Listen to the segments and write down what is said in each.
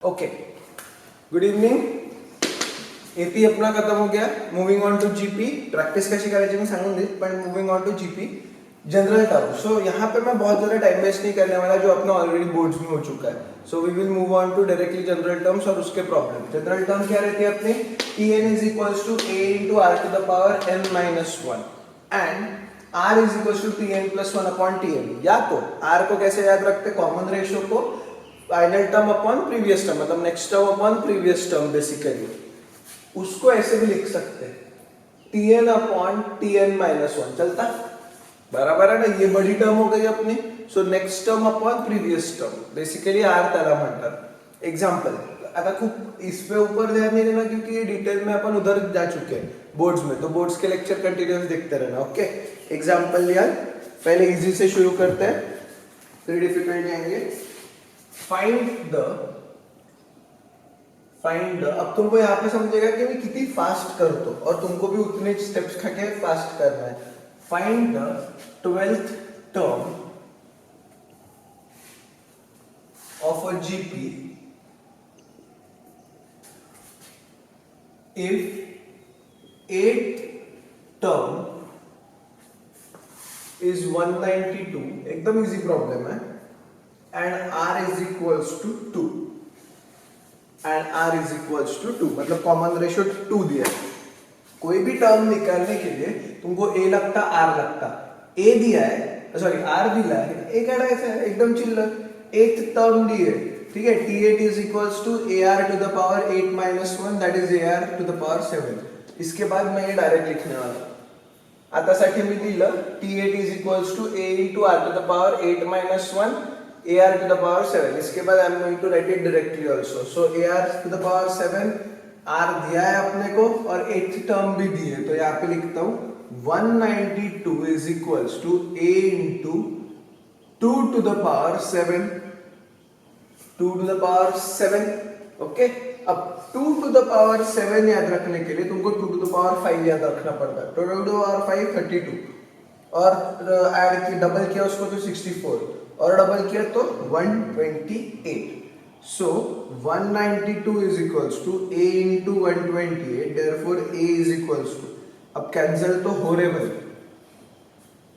Okay, good evening. AP अपना खत्म हो गया. Moving on to GP. Practice कैसी करायची मैं सांगून देईल, पण moving on to GP general term. So यहाँ पे मैं बहुत ज़्यादा टाइम वेस्ट नहीं करने वाला, जो अपना ऑलरेडी बोर्ड्स में हो चुका है. So we will move on to directly general terms और उसके प्रॉब्लम. जनरल टर्म क्या रहती है अपनी? T N is equals to A into R to the power N minus one and R is equals to T N plus one upon T N. या तो R को कैसे याद रखते? कॉमन रेशियो को final term upon previous term, मतलब next term upon previous term basically. उसको ऐसे भी लिख सकते हैं, T N upon T N minus one. चलता बराबर है ना? ये बड़ी टर्म हो गई अपनी. So next term upon previous term basically R त्याला म्हणतात. एग्जाम्पल आता खूप इस पे ऊपर ध्यान नहीं देना, क्योंकि ये डिटेल में अपन उधर जा चुके हैं बोर्ड्स में. तो बोर्ड्स के लेक्चर कंटिन्यूस देखते रहना. ओके, एग्जाम्पल लिया. पहले इजी से शुरू करते हैं, फिर डिफिकल्ट जाएंगे. Find the. अब तुमको यहाँ पे समझेगा कि मैं कितनी फास्ट करता हूँ, और तुमको भी उतने स्टेप्स खा के फास्ट करना है. Find the 12th term of a GP if 8th term is 192. एकदम इजी प्रॉब्लम है. and r is equals to 2 and r is equals to 2, मतलब कॉमन रेशियो 2 दिया है. कोई भी टर्म निकालने के लिए तुमको a लगता, r लगता. a दिया है, सॉरी r दिला है, a काढायचा है एकदम चिल्लर. 8th टर्म दी है, ठीक है. t8 is equals to ar to the power 8 minus 1, that is ar to the power 7. इसके बाद मैं ये डायरेक्ट लिखने वाला. आता साठी मी दिलं t8 is equals to a into r to the power 8 minus 1 ar to the power 7. इसके बाद I am going to write it directly also. So ar to the power 7 r दिया है अपने को, और 8th टर्म भी दी है. तो यहाँ पे लिखता हूँ 192 is equals to a into 2 to the power 7. 2 to the power 7. Okay, अब 2 to the power 7 याद रखने के लिए तुमको 2 to the power 5 याद रखना पड़ता है. 2 to the power 5 32, और ऐड की डबल किया उसको तो 64, और डबल किया तो 128. सो 192 is equals to a into 128. therefore a is equals to, अब कैंसिल तो हो रहे भाई.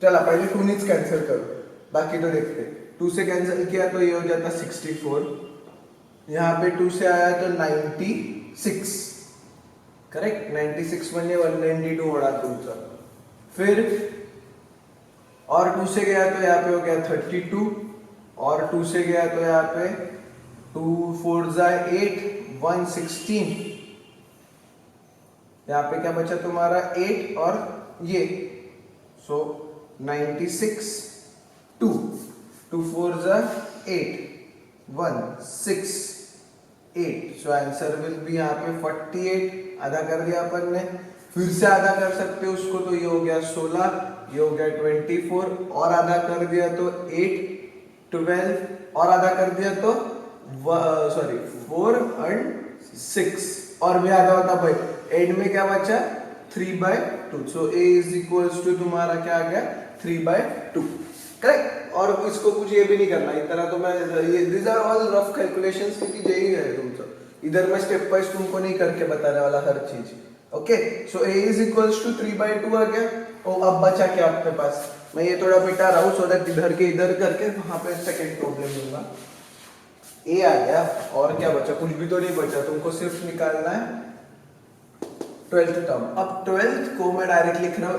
चला पहले 2 नीच कैंसिल करो, बाकी तो देखते. 2 से कैंसिल किया तो ये हो जाता 64. यहाँ पे 2 से आया तो 96. करेक्ट, 96 म्हणजे 192 होना तुमचा. फिर और 2 से गया तो यहाँ पे हो गया 32, और 2 से गया तो यहाँ पे 2 4 8 116. यहाँ पे क्या बचा तुम्हारा 8 और ये. सो 96 2 2 4 8 1 6 8. सो आंसर विल बी यहाँ पे 48. आधा कर दिया अपन ने. फिर से आधा कर सकते हो उसको, तो ये हो गया 16, ये हो गया 24, और आधा कर दिया तो 8 12, और आधा कर दिया तो 4 and 6, और भी आधा होता भाई. एंड में क्या बचा? 3/2. सो a इज इक्वल्स टू तुम्हारा क्या आ गया? 3/2. करेक्ट. और इसको कुछ ये भी नहीं करना इतना, तो मैं ये this are all rough calculations, क्योंकि यही है तुमको. इधर मैं स्टेप वाइज तुमको नहीं करके बताने वाला हर चीज. Okay, so a is equals to 3/2 आ गया. और अब बचा क्या अपने पास? मैं ये थोड़ा मिटा रहा हूँ, सो दैट इधर के इधर करके वहां पे सेकंड प्रॉब्लम दूंगा. a आ गया, और क्या बचा? कुछ भी तो नहीं बचा. तुमको सिर्फ निकालना है 12th टर्म. अब 12th को मैं डायरेक्ट लिख रहा हूँ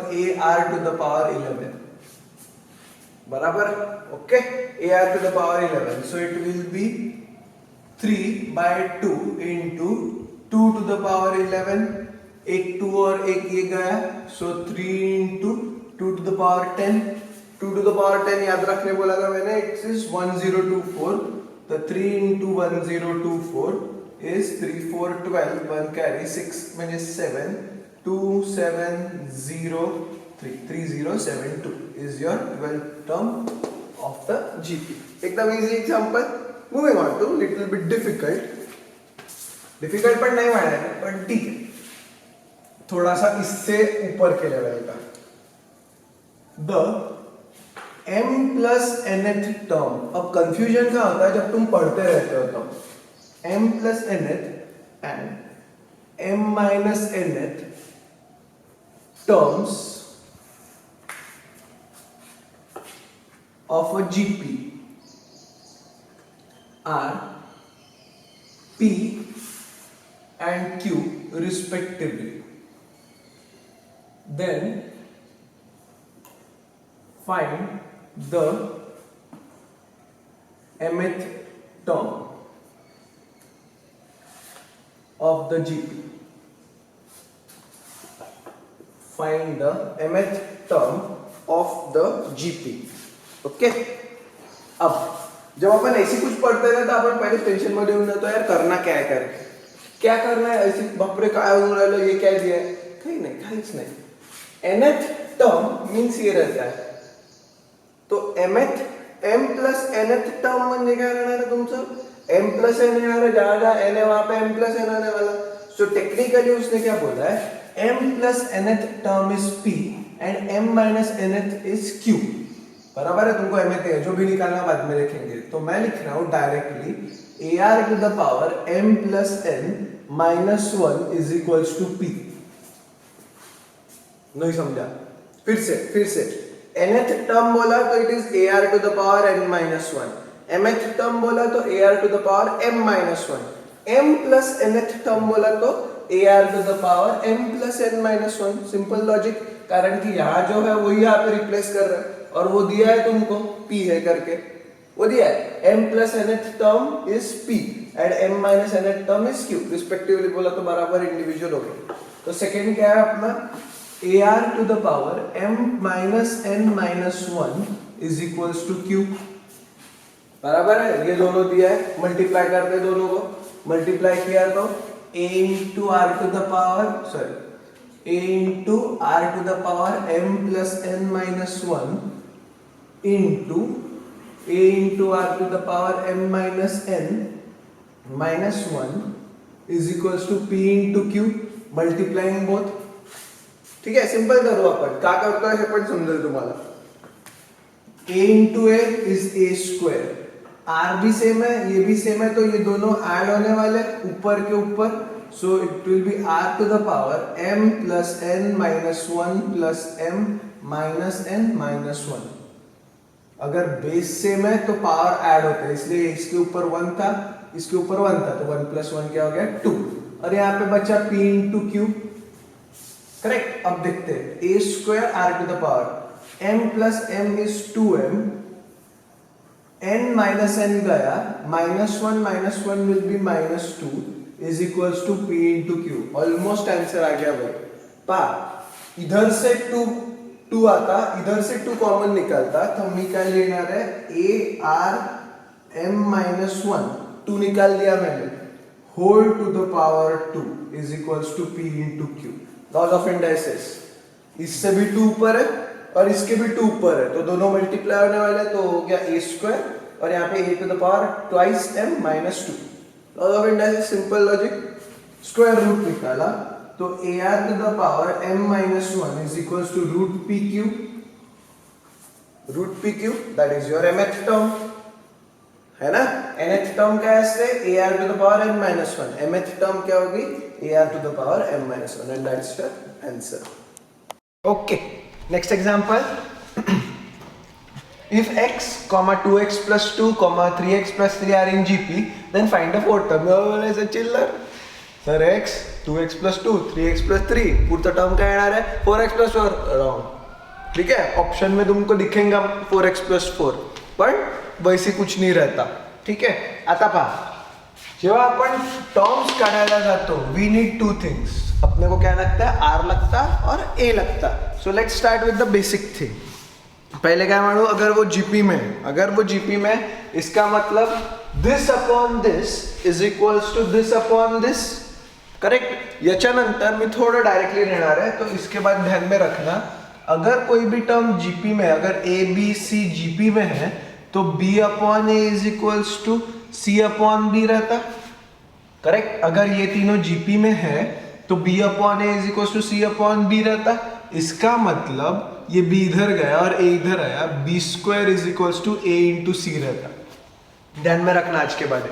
ar to the power 11. बराबर. Okay, ar to the power 11. so it will be 3/2 into 2 to the power 11. एक 2 और एक ये गया, सो 3 into 2 to the power 10. 2 to the power 10 याद रखने बोला था मैंने. It is 1024. तो 3 into 1024 is 3 4 12, 1 carry 6 म्हणजे 7 2703 3072 is your 12th term of the GP. एकदम easy example. Moving on to little bit difficult पण नाही म्हणायचं, पण ठीक है, थोड़ा सा इससे ऊपर के लेवल का. The m plus nth term. अब कंफ्यूजन क्या होता है जब तुम पढ़ते रहते हो तब. m plus nth and m minus nth terms of a GP are P and Q respectively. Then find the mth term of the GP. Find the mth term of the GP. Okay अब जब अपन ऐसी कुछ पढ़ते हैं तो अपन पहले tension में होऊन जातो, यार करना क्या है, क्या करना है, ऐसी बापरे काय होऊन राहिलो, ये क्या दिया है, काही नाही, काहीच नाही. nth टर्म मीन्स ये रहता है, तो mth m plus nth term म्हणजे काय रहना है तुमचं, m प्लस n आ रहा, जहां जहां n है वहां पे m प्लस n आने वाला. सो टेक्निकली उसने क्या बोला है, m plus nth term is p and m minus nth is q. बराबर है, तुमको mth है, जो भी निकालना बाद में देखेंगे. तो मैं लिख रहा हूं directly ar to the power m plus n minus 1 is equals to p. नहीं समझा, फिर से nth टर्म बोला तो it is ar to the power n minus 1, mth term बोला तो ar to the power m minus 1, m plus nth term बोला तो ar to the power m plus n minus 1. Simple logic, कारण कि यहाँ जो है वही यहाँ पे रिप्लेस कर रहा है और वो दिया है तुमको p है करके, वो दिया है m plus nth term is p and m minus nth term is q respectively बोला तो बराबर इंडिविजुअल हो गए. तो सेकंड क्या है अपना, ar to the power m minus n minus 1 is equals to q. बराबर है, ये दोनों दिया है, मल्टीप्लाई करते दोनों को, मल्टीप्लाई किया तो a into R to the power a into r to the power m plus n minus 1 into a into r to the power m minus n minus 1 is equals to p into q, multiplying both. ठीक है, simple करो अपन, क्या करतो है हे पण समजेल तुम्हाला. a into a is a square, r भी सेम है, ये भी सेम है, तो ये दोनों ऐड होने वाले ऊपर के ऊपर. So it will be r to the power m plus n minus 1 plus m minus n minus 1. अगर बेस सेम है तो पावर ऐड होता है, इसलिए इसके ऊपर 1 था, इसके ऊपर 1 था, तो 1 plus 1 क्या हो गया 2. और यहाँ पे बचा p into q. करेक्ट. अब देखते हैं, a square r to the power m plus m is 2m, n minus n गया, minus 1 will be minus 2 is equals to p into q. Almost answer आ गया भाई. पा इधर से 2 आता, इधर से 2 कॉमन निकलता, तो मी क्या लेना है, a r m minus 1, 2 निकाल दिया मैंने, whole to the power 2 is equals to p into q. Laws of indices, इससे भी 2 ऊपर है और इसके भी 2 ऊपर है, तो दोनों मल्टीप्लाई होने वाले, तो हो गया a स्क्वायर और यहाँ पे a to the power twice m minus 2. Laws of indices, simple logic, square root निकाला तो ar to the power m minus 1 is equals to root P Q, that is your mth term है ना. nth term क्या है, इससे ar to the power n minus 1, mth term क्या होगी, ar to the power m minus 1, and that's your answer. Okay, next example. If x, 2x plus 2, 3x plus 3 are in GP, then find the fourth term. As a chiller. Sir, x, 2x plus 2, 3x plus 3. पूरा term क्या येणार है, 4x plus 4. Wrong. ठीक है, option में तुमको दिखेगा 4x plus 4, पर वैसे कुछ नहीं रहता. ठीक है, आता पहा, जेव्हा आपण टर्म्स काढायला जातो, we need two things. अपने को क्या लगता है, r लगता और a लगता. So let's start with the basic thing. पहले क्या मानू, अगर वो जीपी में इसका मतलब this upon this is equals to this upon this. Correct. याच्यानंतर मी थोडं डायरेक्टली रहणार है, तो इसके बाद ध्यान में रखना, अगर कोई भी टर्म जीपी में, अगर ए बी सी जीपी में है तो B upon A is equals to C upon B रहता. करेक्ट. अगर ये तीनों जीपी में है तो B upon A is equals to C upon B रहता. इसका मतलब ये b इधर गया और a इधर आया, b square is equals to a into C रहता. ध्यान में रखना आज के बाद.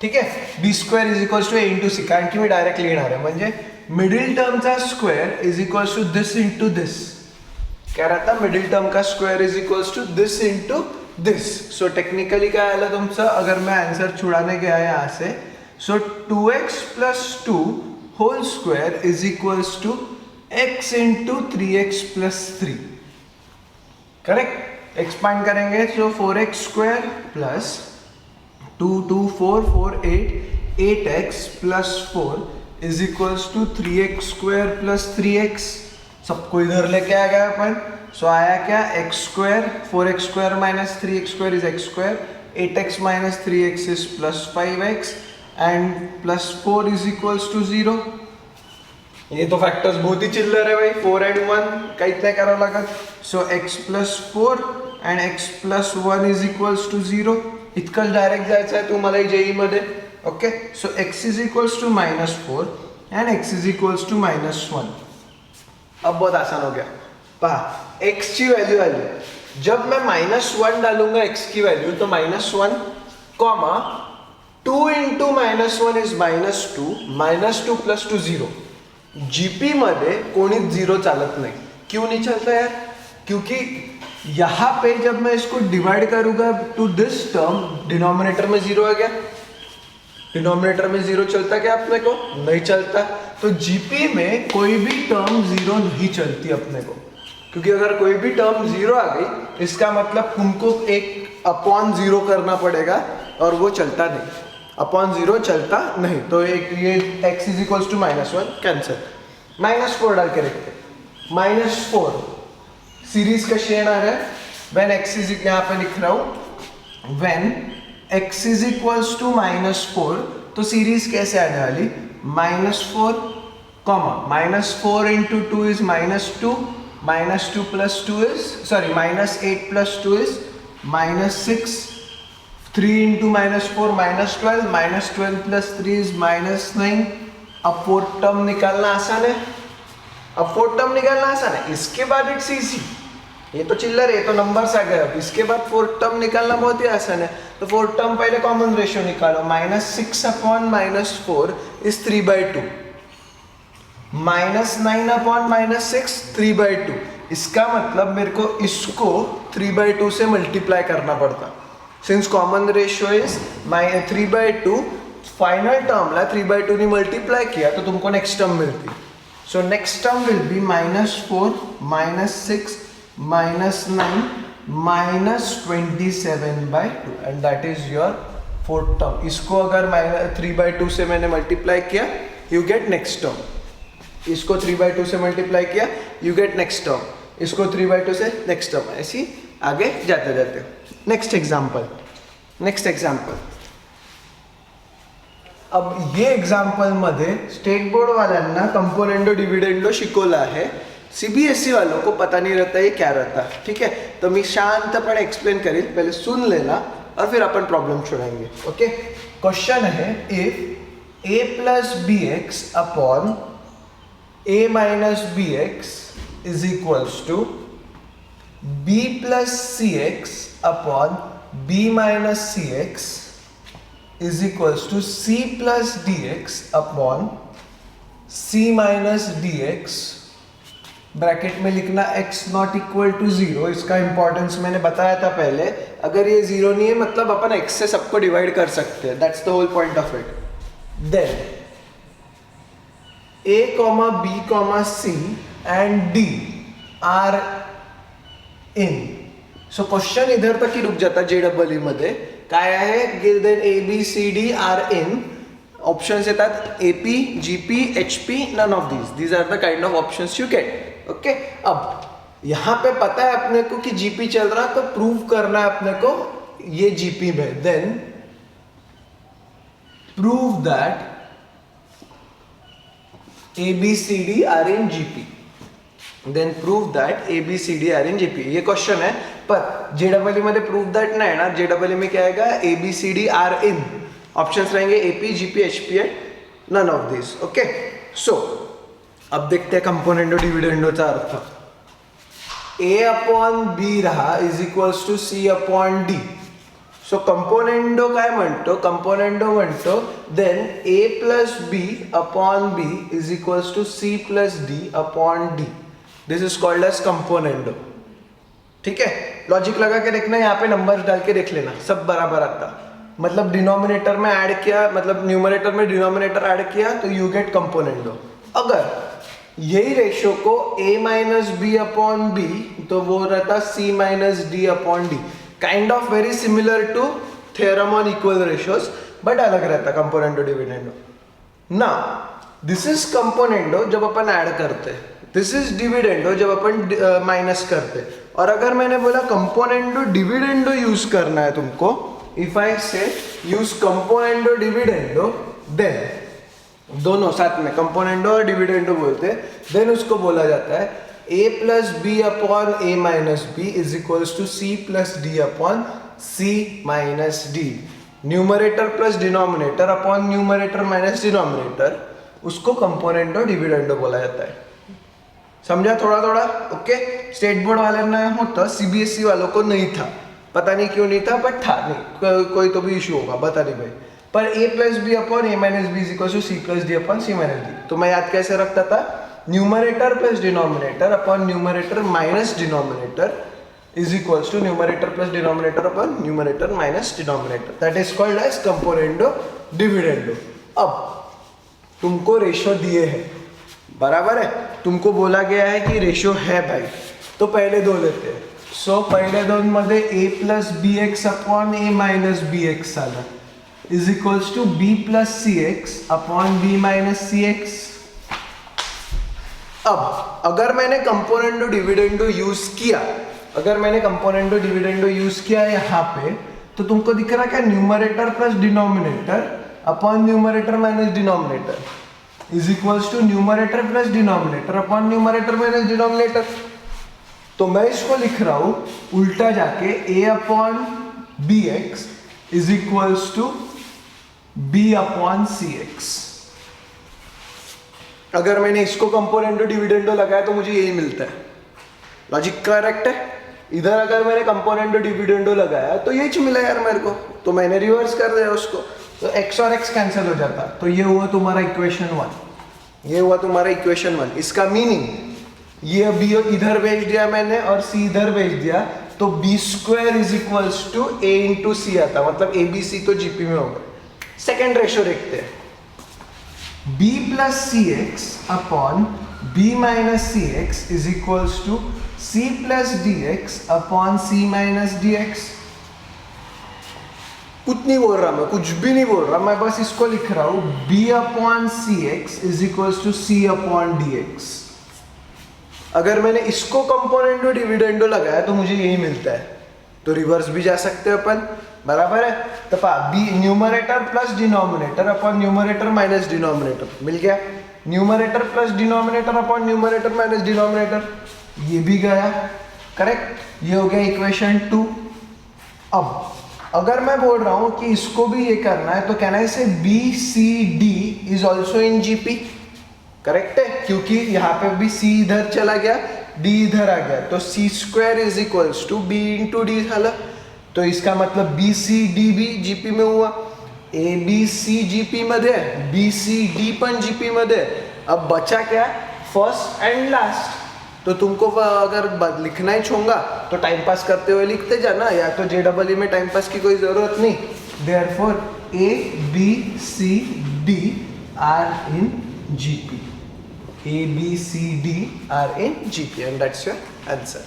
ठीक आहे. B square is equals to A into C, कारण की मी डायरेक्ट लिहिणार आहे. म्हणजे मिडिल टर्मचा square is equals to this into this. क्या रहता मिडिल टर्म का square is equals to this into this. So technically क्या आया तुमचा, अगर मैं आंसर छुड़ाने गया यहाँ से, so 2x plus 2 whole square is equals to x into 3x plus 3. Correct. Expand करेंगे तो 4x square plus 2 2 4 4 8 8x plus 4 is equals to 3x square plus 3x. सबको इधर लेके आ गया अपन. सो आया क्या, X square 4x square minus 3x square is X square, 8x minus 3x is plus 5x and plus 4 is equals to 0. ये तो factors बहुत ही चिल्लर है भाई. 4 and 1 काहीच नाही करावं लागत. So x plus 4 and x plus 1 is equals to 0. इतकंच डायरेक्ट जायचं आहे तुम्हाला जेई मध्ये. Okay. So x is equals to -4 and x is equals to -1. अब बहुत आसान हो गया. पहा x की वैल्यू आली. जब मैं -1 डालूंगा x की वैल्यू, तो -1 comma 2 into -1 is -2, -2 plus 2 0. GP मध्ये कोणीच 0 चालत नहीं. क्यों नहीं चलता यार? क्योंकि यहाँ पे जब मैं इसको डिवाइड करूंगा टू दिस टर्म, डिनोमिनेटर में 0 आ गया. डिनोमिनेटर में 0 चलता क्या अपने को? नहीं चलता. तो जीपी में कोई भी टर्म 0 नहीं चलती अपने को, क्योंकि अगर कोई भी टर्म 0 आ गई इसका मतलब तुमको एक अपॉन 0 करना पड़ेगा और वो चलता नहीं. अपॉन 0 चलता नहीं. तो एक ये x is equals to -1 cancel. -4 डाल के रखते. -4 सीरीज कशी येणार है? व्हेन x इज, यहाँ पे लिख रहा हूँ, when x is equals to -4, तो सीरीज कैसे आने वाली? -4 comma -4 into 2 is -2, -2 plus 2 is sorry -8 plus 2 is -6, 3 into -4 -12, -12 plus 3 is -9. अब फोर्थ टर्म निकालना आसान है. अब फोर्थ टर्म निकालना आसान है. इसके बाद इट्स इजी. ये तो चिल्लर है, ये तो नंबर्स आ गए. इसके बाद फोर्थ टर्म निकालना बहुत ही आसान है. तो फोर्थ टर्म पहले कॉमन रेशियो निकालो. -6 अपॉन -4 इज 3/2. -9 अपॉन -6 3/2. इसका मतलब मेरे को इसको 3/2 से मल्टीप्लाई करना पड़ता. Since common ratio is 3/2, final टर्मला 3/2 ने मल्टीप्लाई किया तो तुमको नेक्स्ट टर्म मिलती. So next term will be -4 -6 -9 -27/2 and that is your fourth term. इसको अगर 3/2 से मैंने मल्टीप्लाई किया, यू गेट नेक्स्ट टर्म. इसको 3/2 से मल्टीप्लाई किया, यू गेट नेक्स्ट टर्म. इसको 3/2 से नेक्स्ट टर्म. ऐसी आगे जाते जाते. Next example. अब ये एग्जाम्पल मध्ये स्टेट बोर्ड वाल्यांना कंपोनेंडो डिविडेंडो शिकवला आहे. सीबीएसई वालों को पता नहीं रहता ये क्या रहता. ठीक है, तो मैं शांतपणे एक्सप्लेन करेल. पहले सुन लेना और फिर अपन प्रॉब्लम छोड़ेंगे. ओके. क्वेश्चन है, if a plus B X upon a minus B X is equals to b plus C X upon b minus C X is equals to c plus D X upon c minus D X. Bracket में लिखना x not equal to 0. इसका importance मैंने बताया था पहले. अगर ये 0 नहीं है मतलब अपन x से सबको डिवाइड कर सकते हैं. That's the whole point of it. Then a, b, c and d are in. So question इधर तक ही रुक जाता. JEE मध्ये काय आहे, then a b c d are in. Options येतात AP, GP, HP. None of these are the kind of options you get. Okay. अब यहाँ पे पता है अपने को कि GP चल रहा, तो प्रूव करना है अपने को ये GP में. Then prove that ABCD are in GP. Then prove that ABCD are in GP. ये क्वेश्चन है, पर JEE मध्ये प्रूव दैट नाही येणार. JEE में क्या आएगा, ABCD आर इन. ऑप्शंस रहेंगे AP, GP, HP and none of this. Okay. So अब देखते हैं कंपोनेंडो डिविडेंडोचा अर्थ. A अपॉन B रहा is equals to C upon D. So componendo काय म्हणतो, कंपोनेंडो म्हणतो then a plus B upon B is equals to c plus D upon D. This is called as componendo. ठीक है, logic लगा के देखना, यहाँ पे नंबर डाल के देख लेना, सब बराबर आता. मतलब डिनोमिनेटर में ऐड किया, मतलब न्यूमरेटर में डिनोमिनेटर ऐड किया तो यू गेट कंपोनेंडो. अगर यही रेशियो को a minus B upon B तो वो रहता c minus D upon D. Kind of very similar to theorem on equal ratios, but अलग रहता कंपोनेंडो डिविडेंडो. ना दिस इज कंपोनेंडो जब अपन ऐड करते, दिस इज डिविडेंडो जब अपन माइनस करते. और अगर मैंने बोला कंपोनेंडो डिविडेंडो यूज करना है तुमको, इफ आई से यूज कंपोनेंडो डिविडेंडो, देन दोनों साथ में कंपोनेंडो और डिविडेंडो बोलते हैं, देन उसको बोला जाता है a plus B upon a minus B is equals to c plus D upon c minus D. Numerator plus denominator upon numerator minus denominator, उसको कंपोनेंडो डिविडेंडो बोला जाता है. समझा थोड़ा थोड़ा? ओके. स्टेट बोर्ड वाले ने होता, सीबीएसई वालों को नहीं था, पता नहीं क्यों नहीं था, बट था नहीं, कोई तो भी इशू होगा, बता नहीं भाई. पर a plus B upon a minus B is equal to c plus D upon c minus D. तो मैं याद कैसे रखता था, numerator plus denominator upon numerator minus denominator is equals to numerator plus denominator upon numerator minus denominator. That is called as componendo dividendo. अब तुमको ratio दिए हैं, बराबर है, तुमको बोला गया है कि रेशियो है भाई, तो पहले दो लेते हैं. सो पहले दोन मध्ये a plus B X upon a minus B X आला is equals to b plus C X upon b minus C X. अब अगर मैंने कंपोनेंडो डिविडेंडो यूज किया, अगर मैंने कंपोनेंडो डिविडेंडो यूज किया यहाँ पे, तो तुमको दिख रहा क्या, numerator plus denominator upon numerator minus denominator is equals to numerator plus denominator upon numerator minus denominator. तो मैं इसको लिख रहा हूं उल्टा जाके, a upon B X is equals to b upon C X. अगर मैंने इसको कंपोनेंडो डिविडेंडो लगाया तो मुझे यही मिलता है. लॉजिक करेक्ट है. इधर अगर मैंने कंपोनेंडो डिविडेंडो लगाया तो यही मिला यार मेरे को, तो मैंने रिवर्स कर दिया उसको, तो x और x कैंसिल हो जाता. तो ये हुआ तुम्हारा इक्वेशन 1, ये हुआ तुम्हारा इक्वेशन 1. इसका मीनिंग, ये b इधर भेज दिया मैंने और c इधर भेज दिया, तो b square is equals to a into C आता, मतलब a b c तो जीपी में होगा. सेकेंड रेशियो देखते हैं, b plus C X upon b minus C X is equals to c plus D X upon c minus D X. कुछ नहीं बोल रहा मैं, कुछ भी नहीं बोल रहा मैं, बस इसको लिख रहा हूं b upon C X is equals to c upon D X. अगर मैंने इसको कंपोनेंडो डिविडेंडो लगाया तो मुझे यही मिलता है, तो रिवर्स भी जा सकते हैं अपन, बराबर है. तो B numerator plus denominator upon numerator minus denominator मिल गया. Numerator plus denominator upon numerator minus denominator, ये भी गया करेक्ट. ये हो गया इक्वेशन 2. अब अगर मैं बोल रहा हूं कि इसको भी ये करना है, तो कहना है इसे B C D is also in GP. Correct है, क्योंकि यहाँ पे भी c इधर चला गया, d इधर आ गया, तो c square is equals to b into D झाला. तो इसका मतलब बी सी डी भी जीपी में हुआ, ए बी सी जीपी मध्ये, बी सी डी पण जीपी मध्ये. अब बचा क्या, फर्स्ट एंड लास्ट. तो तुमको अगर लिखना ही होगा तो टाइम पास करते हुए लिखते जाना, या तो JEE में टाइम पास की कोई जरूरत नहीं. Therefore A B C D are in GP. A B C D are in GP, and that's your answer.